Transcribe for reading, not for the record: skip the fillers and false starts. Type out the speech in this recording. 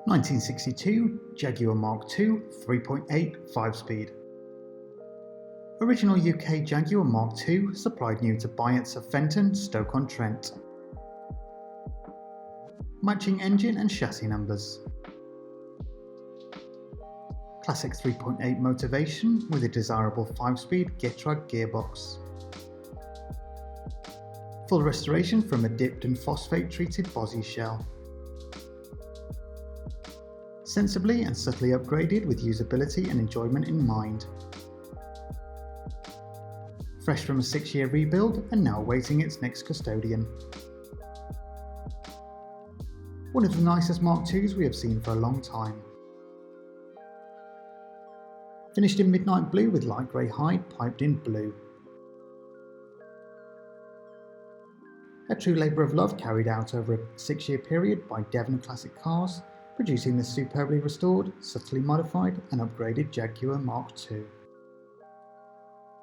1962 Jaguar Mk2 3.8 5-speed. Original UK Jaguar Mk2 supplied new to Byatts of Fenton, Stoke-on-Trent. Matching engine and chassis numbers. Classic 3.8 motivation with a desirable 5-speed Jaguar gearbox. Full restoration from a dipped and phosphate treated bozzy shell. Sensibly and subtly upgraded with usability and enjoyment in mind. Fresh from a 6-year rebuild and now awaiting its next custodian. One of the nicest Mark IIs we have seen for a long time. Finished in midnight blue with light grey hide piped in blue. A true labour of love carried out over a 6-year period by Devon Classic Cars, producing this superbly restored, subtly modified and upgraded Jaguar Mark II.